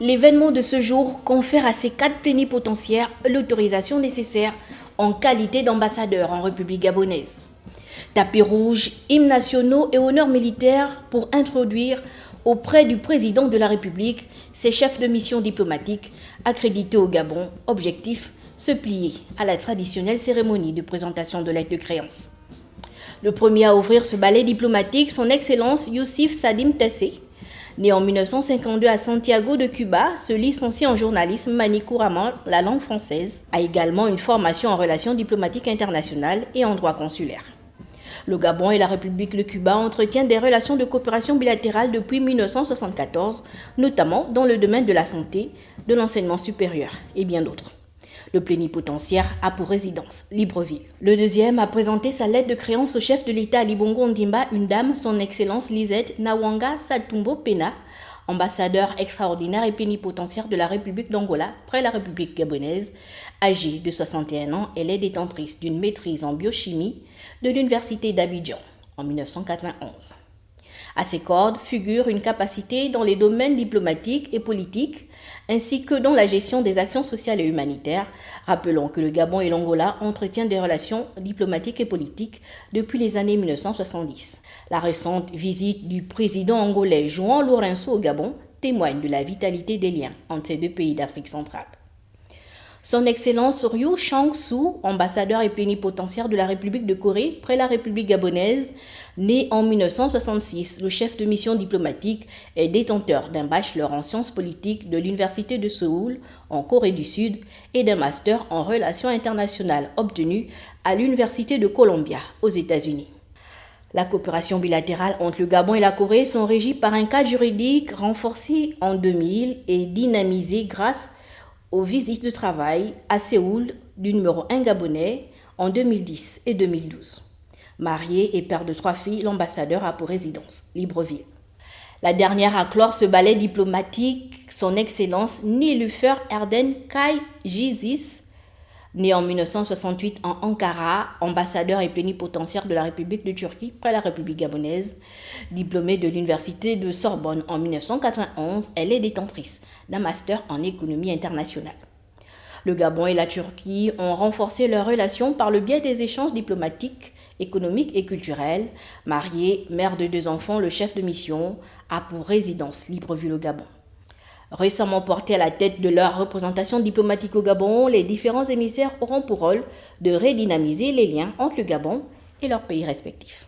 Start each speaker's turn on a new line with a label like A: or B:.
A: L'événement de ce jour confère à ces 4 plénipotentiaires l'autorisation nécessaire en qualité d'ambassadeurs en République gabonaise. Tapis rouge, hymnes nationaux et honneurs militaires pour introduire auprès du président de la République ses chefs de mission diplomatique accrédités au Gabon. Objectif, se plier à la traditionnelle cérémonie de présentation de lettres de créance. Le premier à ouvrir ce ballet diplomatique, son Excellence Yousif Sadim Tessé, né en 1952 à Santiago de Cuba, se licencie en journalisme, manie couramment la langue française, a également une formation en relations diplomatiques internationales et en droit consulaire. Le Gabon et la République de Cuba entretiennent des relations de coopération bilatérale depuis 1974, notamment dans le domaine de la santé, de l'enseignement supérieur et bien d'autres. Le plénipotentiaire a pour résidence Libreville. Le deuxième a présenté sa lettre de créance au chef de l'État Ali Bongo Ondimba, une dame, son Excellence Lisette Nawanga Satumbo Pena, ambassadeur extraordinaire et plénipotentiaire de la République d'Angola près la République gabonaise. Âgée de 61 ans, elle est détentrice d'une maîtrise en biochimie de l'Université d'Abidjan en 1991. À ses cordes figure une capacité dans les domaines diplomatiques et politiques, ainsi que dans la gestion des actions sociales et humanitaires. Rappelons que le Gabon et l'Angola entretiennent des relations diplomatiques et politiques depuis les années 1970. La récente visite du président angolais João Lourenço au Gabon témoigne de la vitalité des liens entre ces deux pays d'Afrique centrale. Son Excellence Ryu Chang-Soo, ambassadeur et plénipotentiaire de la République de Corée près la République gabonaise, né en 1966, le chef de mission diplomatique est détenteur d'un bachelor en sciences politiques de l'Université de Séoul en Corée du Sud et d'un master en relations internationales obtenu à l'Université de Columbia aux États-Unis. La coopération bilatérale entre le Gabon et la Corée sont régies par un cadre juridique renforcé en 2000 et dynamisé grâce aux visites de travail à Séoul du numéro 1 gabonais en 2010 et 2012. Marié et père de 3 filles, l'ambassadeur a pour résidence Libreville. La dernière à clore ce ballet diplomatique, son Excellence Nilüfer Erden Kayjizis, né en 1968 en Ankara, ambassadeur et plénipotentiaire de la République de Turquie près la République gabonaise. Diplômée de l'Université de Sorbonne en 1991, elle est détentrice d'un master en économie internationale. Le Gabon et la Turquie ont renforcé leurs relations par le biais des échanges diplomatiques, économiques et culturels. Marié, mère de 2 enfants, le chef de mission a pour résidence Libreville au Gabon. Récemment portés à la tête de leur représentation diplomatique au Gabon, les différents émissaires auront pour rôle de redynamiser les liens entre le Gabon et leurs pays respectifs.